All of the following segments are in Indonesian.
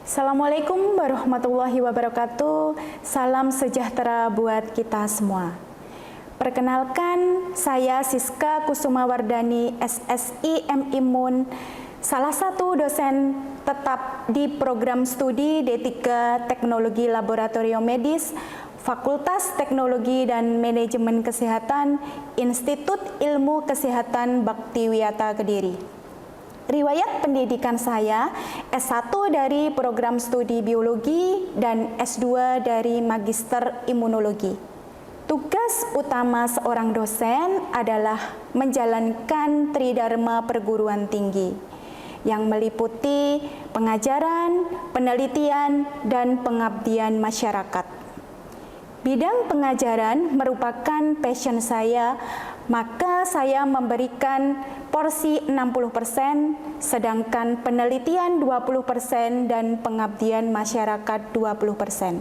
Assalamualaikum warahmatullahi wabarakatuh. Salam sejahtera buat kita semua. Perkenalkan, saya Siska Kusumawardani, SSI M.Imun, salah satu dosen tetap di program studi D3 Teknologi Laboratorium Medis, Fakultas Teknologi dan Manajemen Kesehatan, Institut Ilmu Kesehatan Baktiwiyata Kediri. Riwayat pendidikan saya, S1 dari program studi biologi dan S2 dari magister imunologi. Tugas utama seorang dosen adalah menjalankan tridharma perguruan tinggi yang meliputi pengajaran, penelitian, dan pengabdian masyarakat. Bidang pengajaran merupakan passion saya, maka saya memberikan porsi 60%, sedangkan penelitian 20% dan pengabdian masyarakat 20%.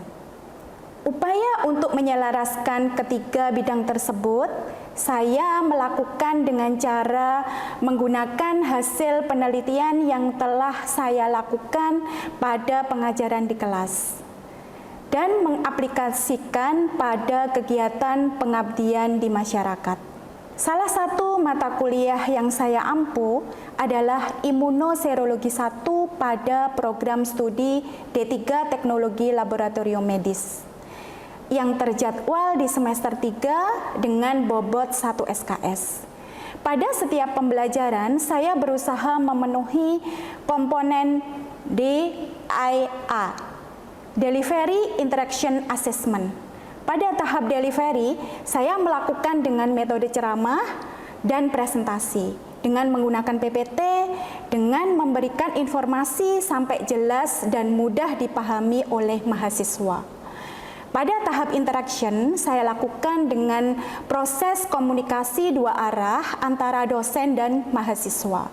Upaya untuk menyelaraskan ketiga bidang tersebut, saya melakukan dengan cara menggunakan hasil penelitian yang telah saya lakukan pada pengajaran di kelas dan mengaplikasikan pada kegiatan pengabdian di masyarakat. Salah satu mata kuliah yang saya ampu adalah Imunoserologi 1 pada program studi D3 Teknologi Laboratorium Medis yang terjadwal di semester 3 dengan bobot 1 SKS. Pada setiap pembelajaran, saya berusaha memenuhi komponen DIA, Delivery Interaction Assessment. Pada tahap delivery, saya melakukan dengan metode ceramah dan presentasi, dengan menggunakan PPT, dengan memberikan informasi sampai jelas dan mudah dipahami oleh mahasiswa. Pada tahap interaction, saya lakukan dengan proses komunikasi dua arah antara dosen dan mahasiswa,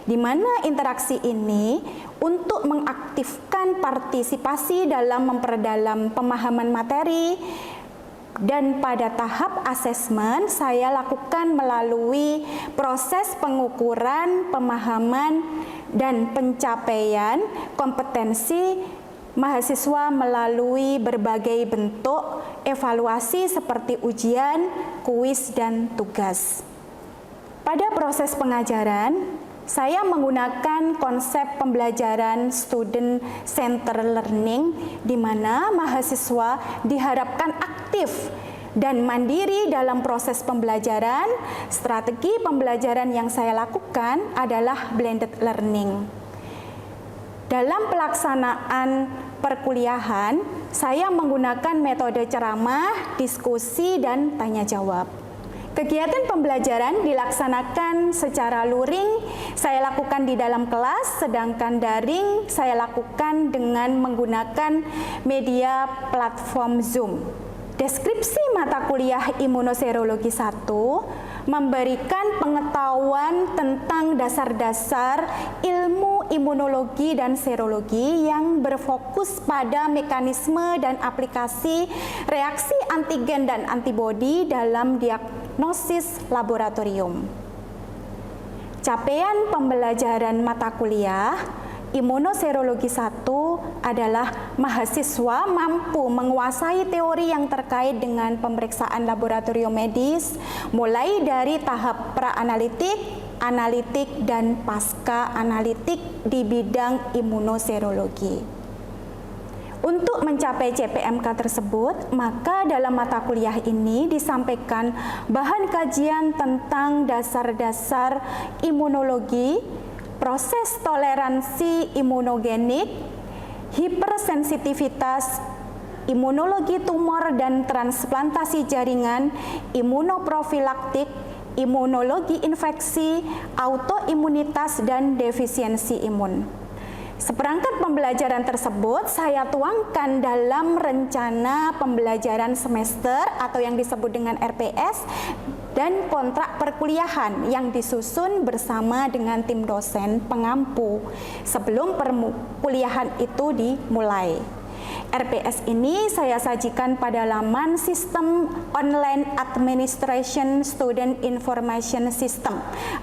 di mana interaksi ini untuk mengaktifkan partisipasi dalam memperdalam pemahaman materi, dan pada tahap asesmen saya lakukan melalui proses pengukuran pemahaman dan pencapaian kompetensi mahasiswa melalui berbagai bentuk evaluasi seperti ujian, kuis, dan tugas. Pada proses pengajaran, saya menggunakan konsep pembelajaran student center learning, di mana mahasiswa diharapkan aktif dan mandiri dalam proses pembelajaran. Strategi pembelajaran yang saya lakukan adalah blended learning. Dalam pelaksanaan perkuliahan, saya menggunakan metode ceramah, diskusi, dan tanya jawab. Kegiatan pembelajaran dilaksanakan secara luring, saya lakukan di dalam kelas, sedangkan daring saya lakukan dengan menggunakan media platform Zoom. Deskripsi mata kuliah Imunoserologi 1 memberikan pengetahuan tentang dasar-dasar ilmu imunologi dan serologi yang berfokus pada mekanisme dan aplikasi reaksi antigen dan antibodi dalam diagnosis laboratorium. Capaian pembelajaran mata kuliah Imunoserologi 1 adalah mahasiswa mampu menguasai teori yang terkait dengan pemeriksaan laboratorium medis, mulai dari tahap pra-analitik, analitik, dan pasca analitik di bidang imunoserologi. Untuk mencapai CPMK tersebut, maka dalam mata kuliah ini disampaikan bahan kajian tentang dasar-dasar imunologi, proses toleransi imunogenik, hipersensitivitas, imunologi tumor dan transplantasi jaringan, imunoprofilaktik, imunologi infeksi, autoimunitas, dan defisiensi imun. Seperangkat pembelajaran tersebut saya tuangkan dalam rencana pembelajaran semester atau yang disebut dengan RPS dan kontrak perkuliahan yang disusun bersama dengan tim dosen pengampu sebelum perkuliahan itu dimulai. RPS ini saya sajikan pada laman Sistem Online Administration Student Information System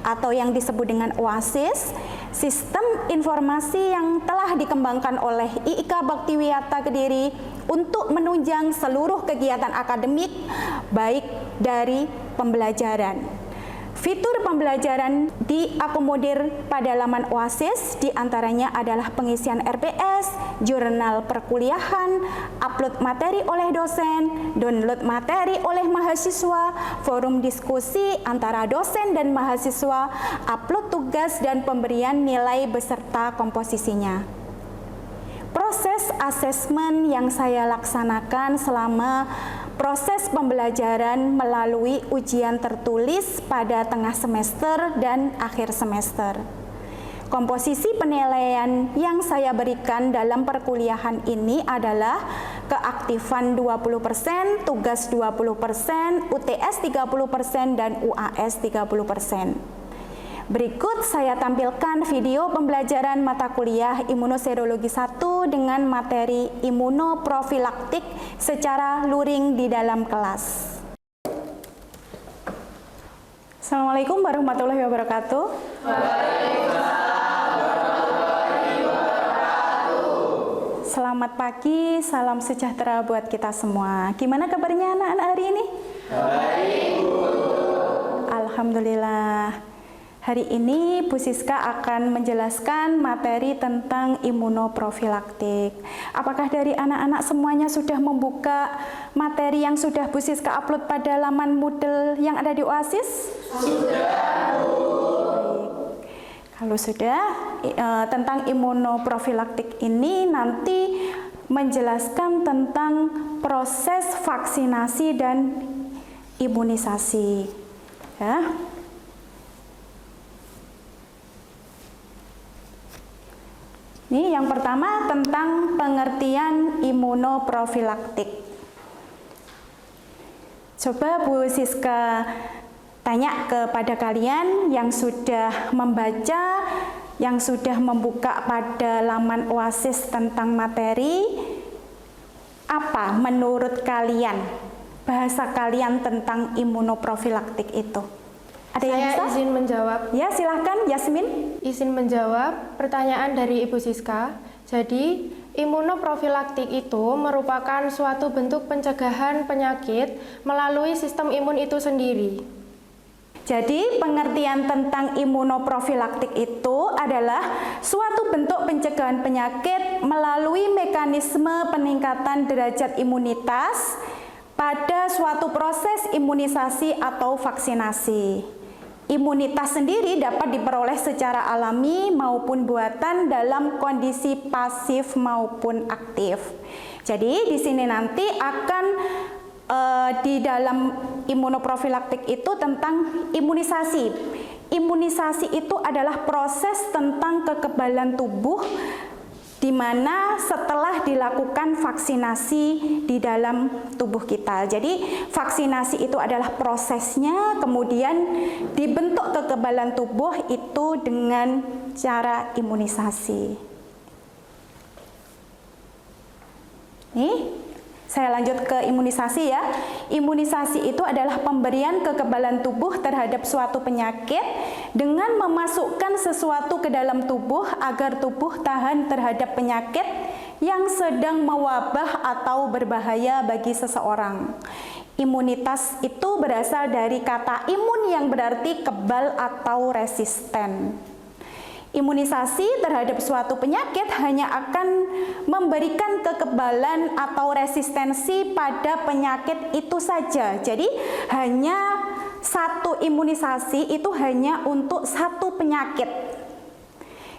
atau yang disebut dengan OASIS, Sistem informasi yang telah dikembangkan oleh IIK Baktiwiyata Kediri untuk menunjang seluruh kegiatan akademik baik dari pembelajaran. Fitur pembelajaran diakomodir pada laman Oasis, diantaranya adalah pengisian RPS, jurnal perkuliahan, upload materi oleh dosen, download materi oleh mahasiswa, forum diskusi antara dosen dan mahasiswa, upload tugas dan pemberian nilai beserta komposisinya. Proses asesmen yang saya laksanakan selama proses pembelajaran melalui ujian tertulis pada tengah semester dan akhir semester. Komposisi penilaian yang saya berikan dalam perkuliahan ini adalah keaktifan 20%, tugas 20%, UTS 30%, dan UAS 30%. Berikut saya tampilkan video pembelajaran mata kuliah Imunoserologi 1 dengan materi imunoprofilaktik secara luring di dalam kelas. Assalamualaikum warahmatullahi wabarakatuh. Selamat pagi, salam sejahtera buat kita semua. Gimana kabarnya anak-anak hari ini? Baik, Bu. Alhamdulillah. Hari ini Bu Siska akan menjelaskan materi tentang imunoprofilaktik. Apakah dari anak-anak semuanya sudah membuka materi yang sudah Bu Siska upload pada laman Moodle yang ada di Oasis? Sudah, Bu. Baik. Kalau sudah, tentang imunoprofilaktik ini nanti menjelaskan tentang proses vaksinasi dan imunisasi. Ya. Ini yang pertama tentang pengertian imunoprofilaktik. Coba Bu Siska tanya kepada kalian yang sudah membaca, yang sudah membuka pada laman Oasis tentang materi, apa menurut kalian bahasa kalian tentang imunoprofilaktik itu? Ada yang bisa? Saya izin menjawab. Ya, silahkan Yasmin. Izin menjawab pertanyaan dari Ibu Siska. Jadi, imunoprofilaktik itu merupakan suatu bentuk pencegahan penyakit melalui sistem imun itu sendiri. Jadi, pengertian tentang imunoprofilaktik itu adalah suatu bentuk pencegahan penyakit melalui mekanisme peningkatan derajat imunitas pada suatu proses imunisasi atau vaksinasi. Imunitas sendiri dapat diperoleh secara alami maupun buatan dalam kondisi pasif maupun aktif. Jadi di sini nanti akan di dalam imunoprofilaktik itu tentang imunisasi. Imunisasi itu adalah proses tentang kekebalan tubuh di mana setelah dilakukan vaksinasi di dalam tubuh kita. Jadi vaksinasi itu adalah prosesnya, kemudian dibentuk kekebalan tubuh itu dengan cara imunisasi. Nih, saya lanjut ke imunisasi ya. Imunisasi itu adalah pemberian kekebalan tubuh terhadap suatu penyakit dengan memasukkan sesuatu ke dalam tubuh agar tubuh tahan terhadap penyakit yang sedang mewabah atau berbahaya bagi seseorang. Imunitas itu berasal dari kata imun yang berarti kebal atau resisten. Imunisasi terhadap suatu penyakit hanya akan memberikan kekebalan atau resistensi pada penyakit itu saja. Jadi hanya satu imunisasi itu hanya untuk satu penyakit.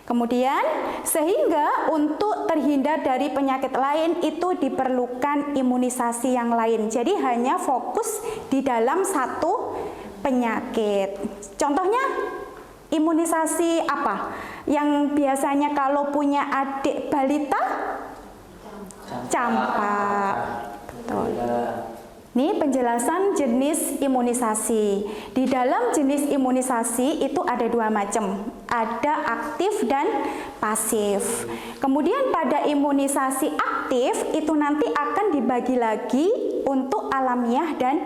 Kemudian sehingga untuk terhindar dari penyakit lain itu diperlukan imunisasi yang lain. Jadi hanya fokus di dalam satu penyakit. Contohnya imunisasi apa? Yang biasanya kalau punya adik balita? Campak. Betul. Ini penjelasan jenis imunisasi. Di dalam jenis imunisasi itu ada dua macam. Ada aktif dan pasif. Kemudian pada imunisasi aktif itu nanti akan dibagi lagi untuk alamiah dan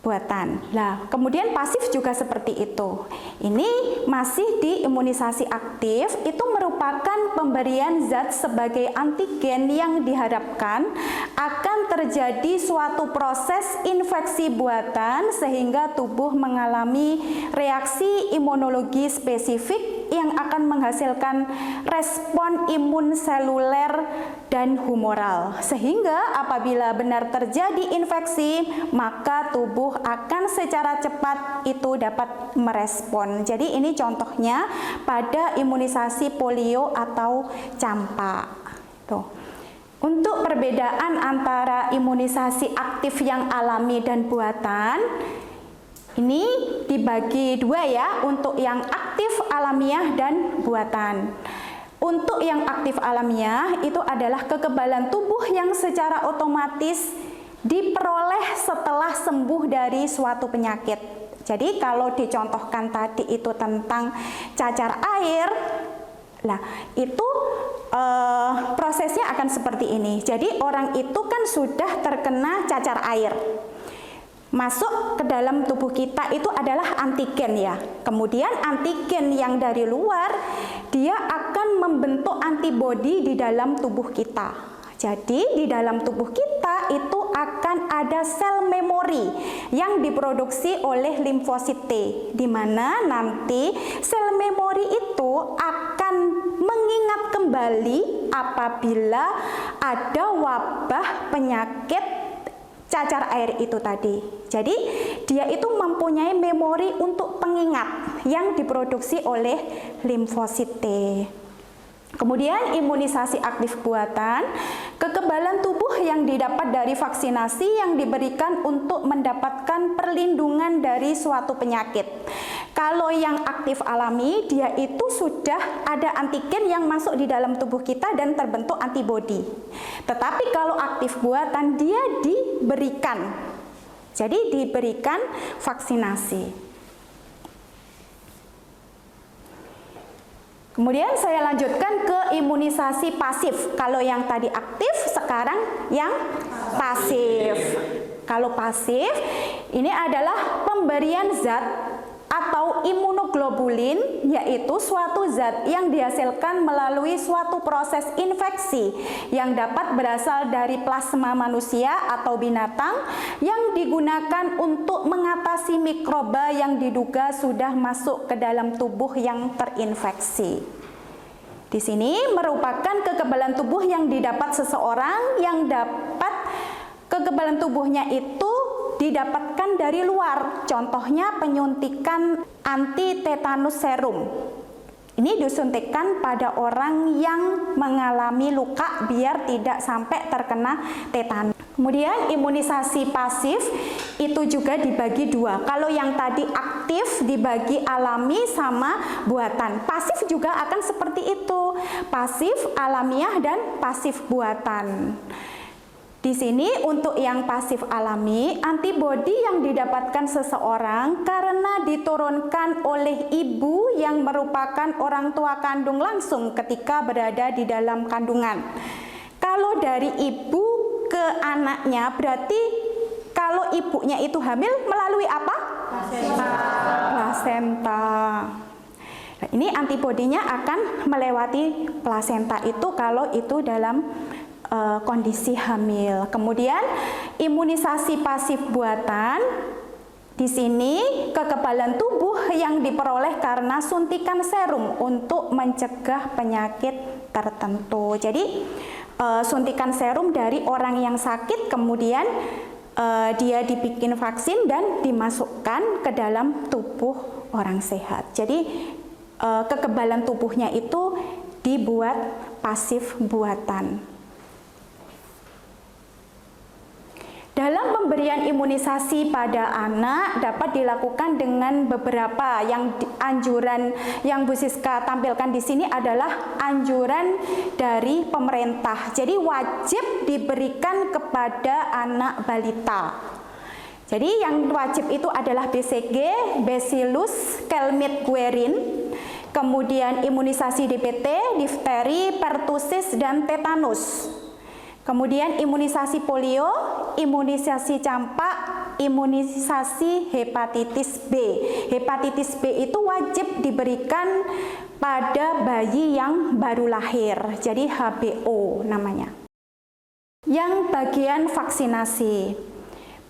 buatan. Nah, kemudian pasif juga seperti itu. Ini masih di imunisasi aktif, itu merupakan pemberian zat sebagai antigen yang diharapkan akan terjadi suatu proses infeksi buatan sehingga tubuh mengalami reaksi imunologi spesifik yang akan menghasilkan respon imun seluler dan humoral. Sehingga apabila benar terjadi infeksi, maka tubuh akan secara cepat itu dapat merespon. Jadi ini contohnya pada imunisasi polio atau campak. Tuh. Untuk perbedaan antara imunisasi aktif yang alami dan buatan, ini dibagi dua ya, untuk yang aktif alamiah dan buatan. Untuk yang aktif alamiah itu adalah kekebalan tubuh yang secara otomatis diperoleh setelah sembuh dari suatu penyakit. Jadi kalau dicontohkan tadi itu tentang cacar air, nah itu prosesnya akan seperti ini. Jadi orang itu kan sudah terkena cacar air. Masuk ke dalam tubuh kita itu adalah antigen ya. Kemudian antigen yang dari luar dia akan membentuk antibodi di dalam tubuh kita. Jadi di dalam tubuh kita itu akan ada sel memori yang diproduksi oleh limfosit T, di mana nanti sel memori itu akan mengingat kembali apabila ada wabah penyakit cacar air itu tadi. Jadi dia itu mempunyai memori untuk pengingat yang diproduksi oleh limfosit T. Kemudian imunisasi aktif buatan, kekebalan tubuh yang didapat dari vaksinasi yang diberikan untuk mendapatkan perlindungan dari suatu penyakit. Kalau yang aktif alami, dia itu sudah ada antigen yang masuk di dalam tubuh kita dan terbentuk antibodi. Tetapi kalau aktif buatan, dia diberikan. Jadi diberikan vaksinasi. Kemudian saya lanjutkan ke imunisasi pasif. Kalau yang tadi aktif, sekarang yang pasif. Kalau pasif, ini adalah pemberian zat atau imunoglobulin, yaitu suatu zat yang dihasilkan melalui suatu proses infeksi yang dapat berasal dari plasma manusia atau binatang yang digunakan untuk mengatasi mikroba yang diduga sudah masuk ke dalam tubuh yang terinfeksi. Di sini merupakan kekebalan tubuh yang didapat seseorang yang dapat kekebalan tubuhnya itu didapatkan dari luar. Contohnya penyuntikan anti tetanus serum. Ini disuntikkan pada orang yang mengalami luka biar tidak sampai terkena tetanus. Kemudian imunisasi pasif itu juga dibagi dua. Kalau yang tadi aktif dibagi alami sama buatan. Pasif juga akan seperti itu. Pasif alamiah dan pasif buatan. Di sini untuk yang pasif alami, antibodi yang didapatkan seseorang karena diturunkan oleh ibu yang merupakan orang tua kandung langsung ketika berada di dalam kandungan. Kalau dari ibu ke anaknya, berarti kalau ibunya itu hamil melalui apa? Plasenta. Nah, ini antibodinya akan melewati plasenta itu kalau itu dalam kondisi hamil. Kemudian imunisasi pasif buatan, di sini kekebalan tubuh yang diperoleh karena suntikan serum untuk mencegah penyakit tertentu. Jadi suntikan serum dari orang yang sakit, kemudian dia dibikin vaksin dan dimasukkan ke dalam tubuh orang sehat. Jadi kekebalan tubuhnya itu dibuat pasif buatan. Dalam pemberian imunisasi pada anak dapat dilakukan dengan beberapa yang anjuran yang Bu Siska tampilkan di sini adalah anjuran dari pemerintah. Jadi wajib diberikan kepada anak balita. Jadi yang wajib itu adalah BCG, Bacillus Calmette-Guerin, kemudian imunisasi DPT, difteri, pertusis, dan tetanus. Kemudian imunisasi polio, imunisasi campak, imunisasi hepatitis B. Hepatitis B itu wajib diberikan pada bayi yang baru lahir, jadi HBO namanya. Yang bagian vaksinasi.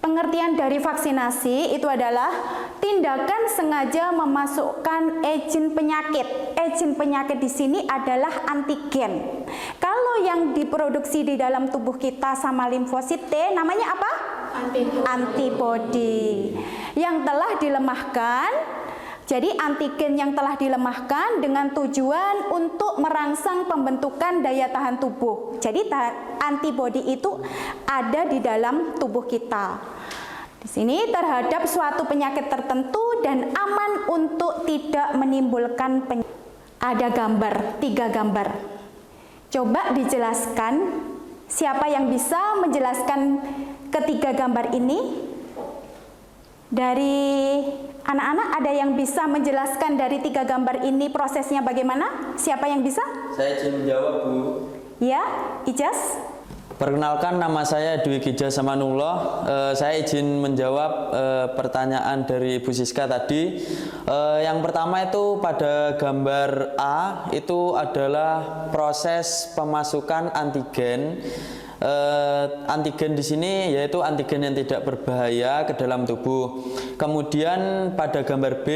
Pengertian dari vaksinasi itu adalah tindakan sengaja memasukkan agen penyakit. Agen penyakit di sini adalah antigen. Kalau yang diproduksi di dalam tubuh kita sama limfosit T namanya apa? Antibody. Yang telah dilemahkan. Jadi antigen yang telah dilemahkan dengan tujuan untuk merangsang pembentukan daya tahan tubuh. Jadi antibodi itu ada di dalam tubuh kita. Di sini terhadap suatu penyakit tertentu dan aman untuk tidak menimbulkan penyakit. Ada gambar, 3 gambar. Coba dijelaskan, siapa yang bisa menjelaskan ketiga gambar ini? Dari anak-anak ada yang bisa menjelaskan dari 3 gambar ini prosesnya bagaimana? Siapa yang bisa? Saya izin menjawab, Bu. Ya, Ijaz. Perkenalkan, nama saya Dwi Gija Samanullah. Saya izin menjawab pertanyaan dari Bu Siska tadi. Yang pertama itu pada gambar A itu adalah proses pemasukan antigen. Antigen di sini yaitu antigen yang tidak berbahaya ke dalam tubuh. Kemudian pada gambar B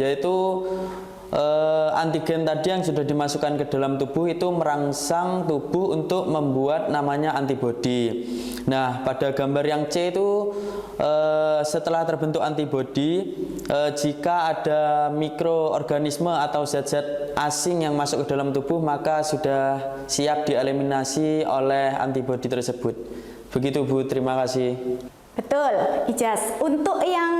yaitu antigen tadi yang sudah dimasukkan ke dalam tubuh itu merangsang tubuh untuk membuat namanya antibodi. Nah, pada gambar yang C itu setelah terbentuk antibodi, jika ada mikroorganisme atau zat-zat asing yang masuk ke dalam tubuh maka sudah siap dieliminasi oleh antibodi tersebut. Begitu, Bu, terima kasih. Betul, Ijaz. Untuk yang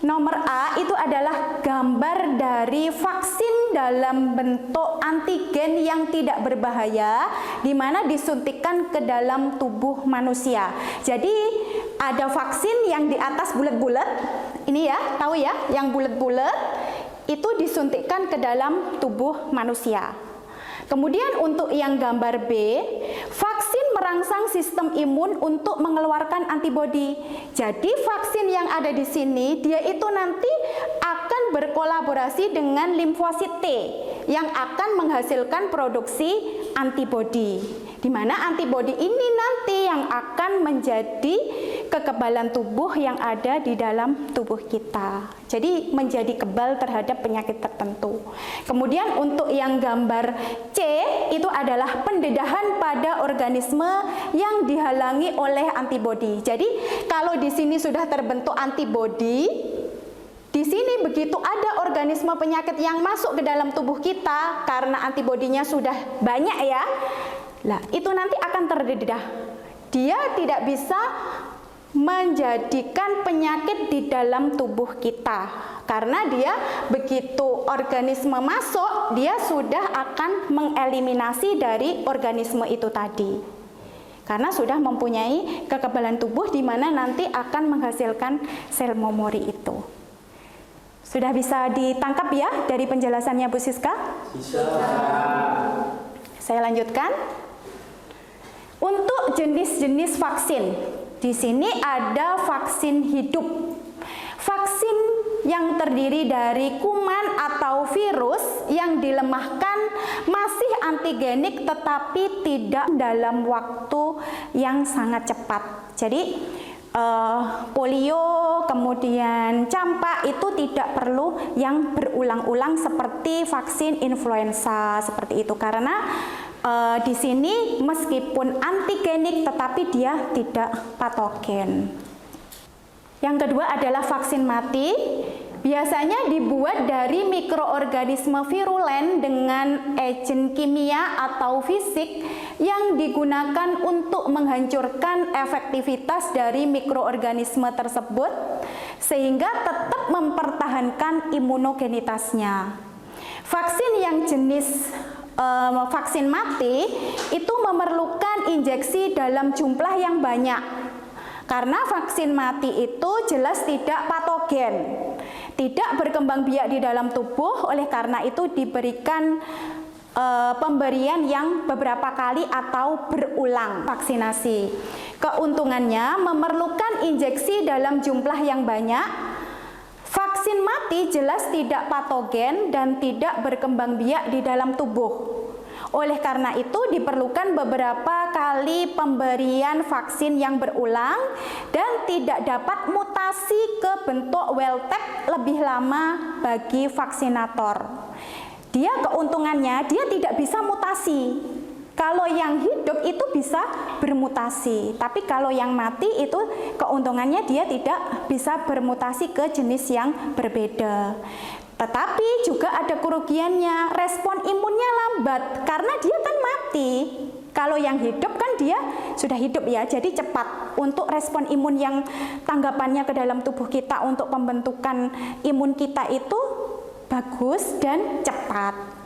nomor A itu adalah gambar dari vaksin dalam bentuk antigen yang tidak berbahaya, di mana disuntikkan ke dalam tubuh manusia. Jadi ada vaksin yang di atas bulat-bulat, ini ya, tahu ya, yang bulat-bulat itu disuntikkan ke dalam tubuh manusia. Kemudian untuk yang gambar B, vaksin merangsang sistem imun untuk mengeluarkan antibodi. Jadi vaksin yang ada di sini, dia itu nanti akan berkolaborasi dengan limfosit T yang akan menghasilkan produksi antibodi. Di mana antibodi ini nanti yang akan menjadi kekebalan tubuh yang ada di dalam tubuh kita. Jadi menjadi kebal terhadap penyakit tertentu. Kemudian untuk yang gambar C itu adalah pendedahan pada organisme yang dihalangi oleh antibodi. Jadi kalau di sini sudah terbentuk antibodi, di sini begitu ada organisme penyakit yang masuk ke dalam tubuh kita karena antibodinya sudah banyak ya. Lah, itu nanti akan terdedah. Dia tidak bisa menjadikan penyakit di dalam tubuh kita karena dia begitu organisme masuk, dia sudah akan mengeliminasi dari organisme itu tadi karena sudah mempunyai kekebalan tubuh di mana nanti akan menghasilkan sel memori itu. Sudah bisa ditangkap ya dari penjelasannya Bu Siska? Bisa. Saya lanjutkan. Untuk jenis-jenis vaksin, di sini ada vaksin hidup. Vaksin yang terdiri dari kuman atau virus yang dilemahkan masih antigenik tetapi tidak dalam waktu yang sangat cepat. Jadi polio, kemudian campak itu tidak perlu yang berulang-ulang seperti vaksin influenza seperti itu karena di sini meskipun antigenik tetapi dia tidak patogen. Yang kedua adalah vaksin mati. Biasanya dibuat dari mikroorganisme virulen dengan agen kimia atau fisik yang digunakan untuk menghancurkan efektivitas dari mikroorganisme tersebut sehingga tetap mempertahankan imunogenitasnya. Vaksin yang jenis vaksin mati itu memerlukan injeksi dalam jumlah yang banyak karena vaksin mati itu jelas tidak patogen, tidak berkembang biak di dalam tubuh, oleh karena itu diberikan pemberian yang beberapa kali atau berulang vaksinasi. Keuntungannya memerlukan injeksi dalam jumlah yang banyak. Vaksin mati jelas tidak patogen dan tidak berkembang biak di dalam tubuh. Oleh karena itu diperlukan beberapa kali pemberian vaksin yang berulang dan tidak dapat mutasi ke bentuk wild type lebih lama bagi vaksinator. Dia keuntungannya dia tidak bisa mutasi. Kalau yang hidup itu bisa bermutasi, tapi kalau yang mati itu keuntungannya dia tidak bisa bermutasi ke jenis yang berbeda. Tetapi juga ada kerugiannya, respon imunnya lambat karena dia kan mati. Kalau yang hidup kan dia sudah hidup ya, jadi cepat untuk respon imun yang tanggapannya ke dalam tubuh kita untuk pembentukan imun kita itu bagus dan cepat.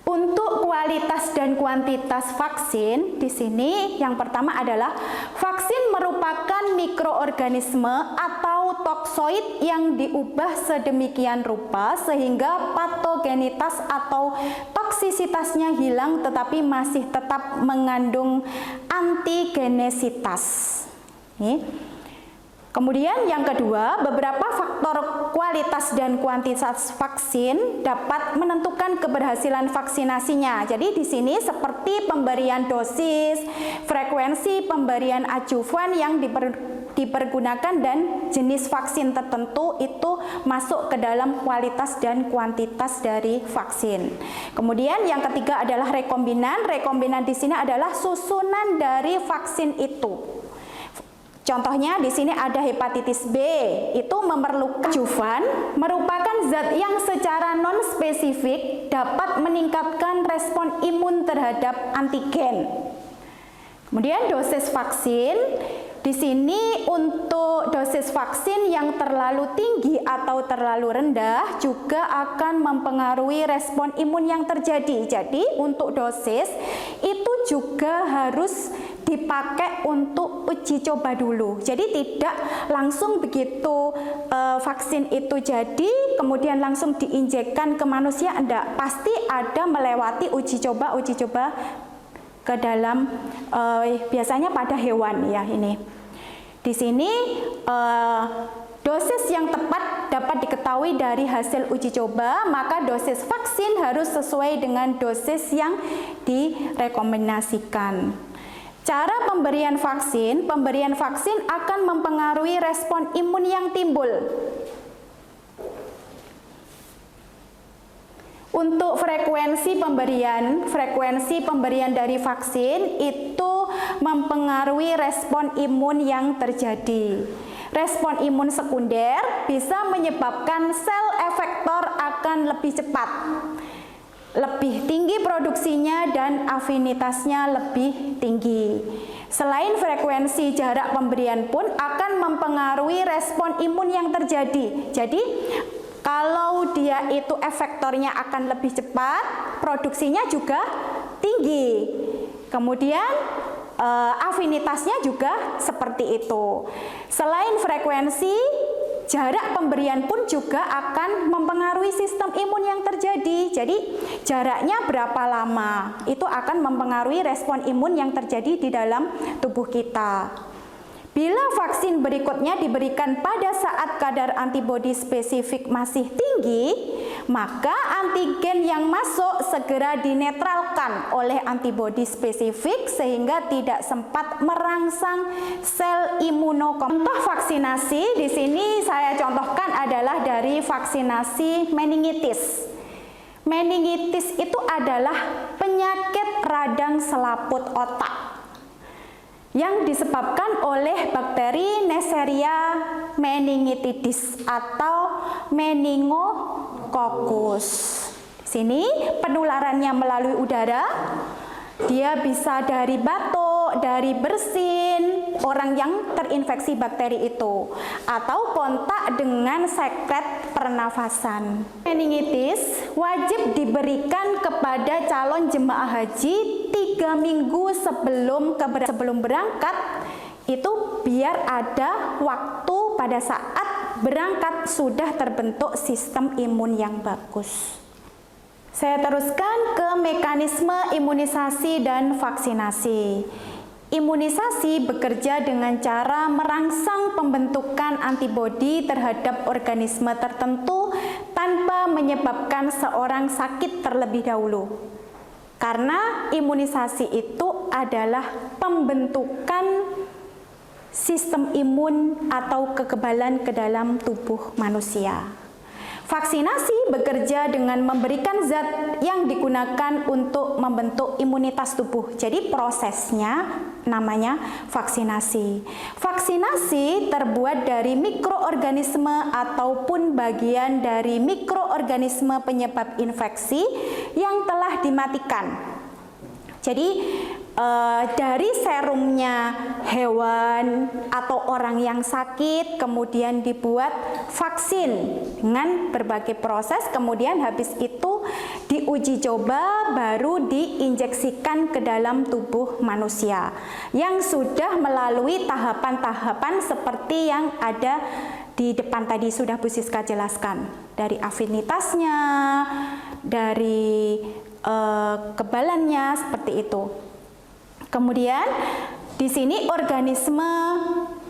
Untuk kualitas dan kuantitas vaksin, di sini yang pertama adalah vaksin merupakan mikroorganisme atau toksoid yang diubah sedemikian rupa sehingga patogenitas atau toksisitasnya hilang tetapi masih tetap mengandung antigenesitas. Kemudian yang kedua, beberapa faktor kualitas dan kuantitas vaksin dapat menentukan keberhasilan vaksinasinya. Jadi di sini seperti pemberian dosis, frekuensi pemberian adjuvan yang dipergunakan dan jenis vaksin tertentu itu masuk ke dalam kualitas dan kuantitas dari vaksin. Kemudian yang ketiga adalah rekombinan. Rekombinan di sini adalah susunan dari vaksin itu. Contohnya di sini ada hepatitis B, itu memerlukan adjuvan, merupakan zat yang secara non-spesifik dapat meningkatkan respon imun terhadap antigen. Kemudian dosis vaksin, di sini untuk dosis vaksin yang terlalu tinggi atau terlalu rendah juga akan mempengaruhi respon imun yang terjadi. Jadi untuk dosis itu juga harus dipakai untuk uji coba dulu. Jadi tidak langsung begitu vaksin itu jadi kemudian langsung diinjekkan ke manusia, enggak. Pasti ada melewati uji coba ke dalam biasanya pada hewan ya ini. Di sini dosis yang tepat dapat diketahui dari hasil uji coba, maka dosis vaksin harus sesuai dengan dosis yang direkomendasikan. Cara pemberian vaksin akan mempengaruhi respon imun yang timbul. Untuk frekuensi pemberian dari vaksin itu mempengaruhi respon imun yang terjadi. Respon imun sekunder bisa menyebabkan sel efektor akan lebih cepat, lebih tinggi produksinya dan afinitasnya lebih tinggi. Selain frekuensi, jarak pemberian pun akan mempengaruhi respon imun yang terjadi. Jadi kalau dia itu efektornya akan lebih cepat, produksinya juga tinggi. Kemudian afinitasnya juga seperti itu. Selain frekuensi, jarak pemberian pun juga akan mempengaruhi sistem imun yang terjadi. Jadi jaraknya berapa lama itu akan mempengaruhi respon imun yang terjadi di dalam tubuh kita. Bila vaksin berikutnya diberikan pada saat kadar antibodi spesifik masih tinggi, maka antigen yang masuk segera dinetralkan oleh antibodi spesifik sehingga tidak sempat merangsang sel imunokompleks. Contoh vaksinasi di sini saya contohkan adalah dari vaksinasi meningitis. Meningitis itu adalah penyakit radang selaput otak yang disebabkan oleh bakteri Neisseria meningitidis atau meningococcus. Sini penularannya melalui udara. Dia bisa dari batuk, dari bersin, orang yang terinfeksi bakteri itu, atau kontak dengan sekret pernafasan. Meningitis wajib diberikan kepada calon jemaah haji 3 minggu sebelum berangkat, itu biar ada waktu pada saat berangkat sudah terbentuk sistem imun yang bagus. Saya teruskan ke mekanisme imunisasi dan vaksinasi. Imunisasi bekerja dengan cara merangsang pembentukan antibodi terhadap organisme tertentu tanpa menyebabkan seorang sakit terlebih dahulu. Karena imunisasi itu adalah pembentukan sistem imun atau kekebalan ke dalam tubuh manusia. Vaksinasi bekerja dengan memberikan zat yang digunakan untuk membentuk imunitas tubuh. Jadi prosesnya namanya vaksinasi. Vaksinasi terbuat dari mikroorganisme ataupun bagian dari mikroorganisme penyebab infeksi yang telah dimatikan. Jadi dari serumnya hewan atau orang yang sakit kemudian dibuat vaksin dengan berbagai proses, kemudian habis itu diuji coba baru diinjeksikan ke dalam tubuh manusia yang sudah melalui tahapan-tahapan seperti yang ada di depan tadi sudah Bu Siska jelaskan, dari afinitasnya, dari kekebalannya seperti itu. Kemudian di sini organisme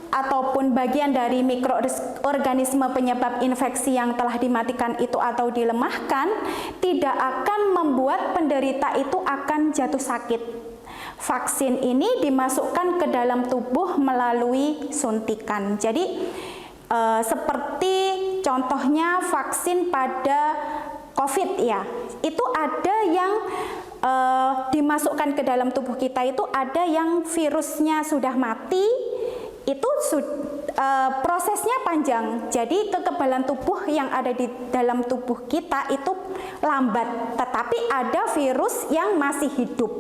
ataupun bagian dari mikroorganisme penyebab infeksi yang telah dimatikan itu atau dilemahkan tidak akan membuat penderita itu akan jatuh sakit. Vaksin ini dimasukkan ke dalam tubuh melalui suntikan. Jadi seperti contohnya vaksin pada COVID ya, itu ada yang dimasukkan ke dalam tubuh kita itu ada yang virusnya sudah mati, itu prosesnya panjang. Jadi kekebalan tubuh yang ada di dalam tubuh kita itu lambat, tetapi ada virus yang masih hidup.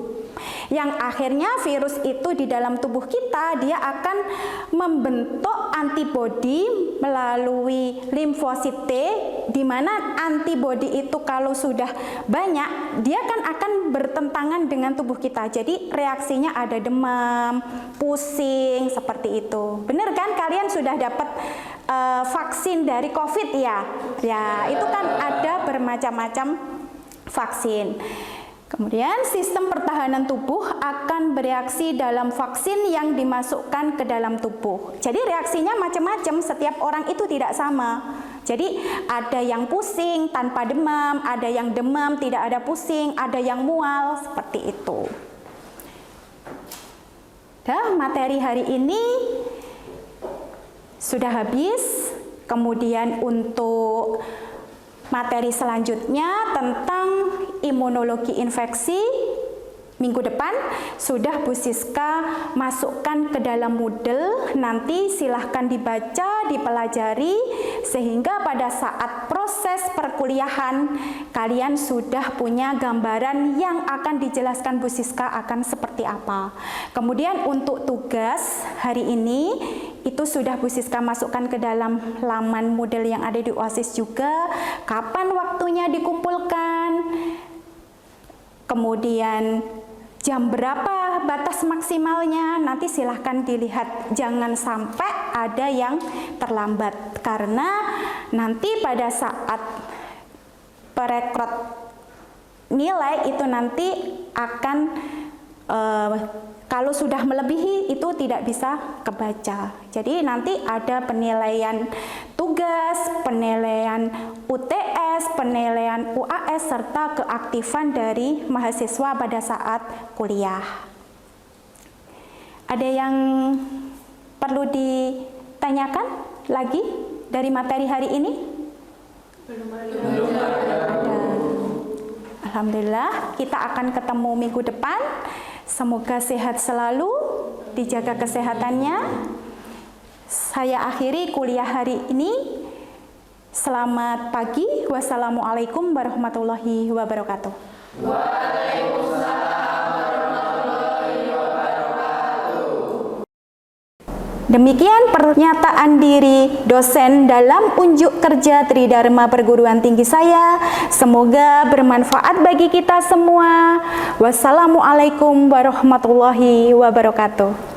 Yang akhirnya virus itu di dalam tubuh kita dia akan membentuk antibodi melalui limfosit T, di mana antibodi itu kalau sudah banyak dia akan bertentangan dengan tubuh kita. Jadi reaksinya ada demam, pusing seperti itu. Bener kan kalian sudah dapat vaksin dari COVID ya? Ya, itu kan ada bermacam-macam vaksin. Kemudian sistem pertahanan tubuh akan bereaksi dalam vaksin yang dimasukkan ke dalam tubuh. Jadi reaksinya macam-macam, setiap orang itu tidak sama. Jadi ada yang pusing tanpa demam, ada yang demam tidak ada pusing, ada yang mual, seperti itu. Dah, materi hari ini sudah habis. Kemudian untuk materi selanjutnya tentang imunologi infeksi, minggu depan sudah Bu Siska masukkan ke dalam Moodle. Nanti silahkan dibaca, dipelajari, sehingga pada saat proses perkuliahan kalian sudah punya gambaran yang akan dijelaskan Bu Siska akan seperti apa. Kemudian untuk tugas hari ini itu sudah Bu Siska masukkan ke dalam laman Moodle yang ada di OASIS juga. Kapan waktunya dikumpulkan, kemudian jam berapa batas maksimalnya, nanti silahkan dilihat. Jangan sampai ada yang terlambat, karena nanti pada saat perekrut nilai itu nanti akan kalau sudah melebihi itu tidak bisa kebaca. Jadi nanti ada penilaian tugas, penilaian UTS, penilaian UAS, serta keaktifan dari mahasiswa pada saat kuliah. Ada yang perlu ditanyakan lagi dari materi hari ini? Belum ada. Alhamdulillah, kita akan ketemu minggu depan. Semoga sehat selalu, dijaga kesehatannya. Saya akhiri kuliah hari ini. Selamat pagi. Wassalamualaikum warahmatullahi wabarakatuh. Waalaikumsalam warahmatullahi wabarakatuh. Demikian pernyataan diri dosen dalam unjuk kerja Tridharma Perguruan Tinggi saya. Semoga bermanfaat bagi kita semua. Wassalamualaikum warahmatullahi wabarakatuh.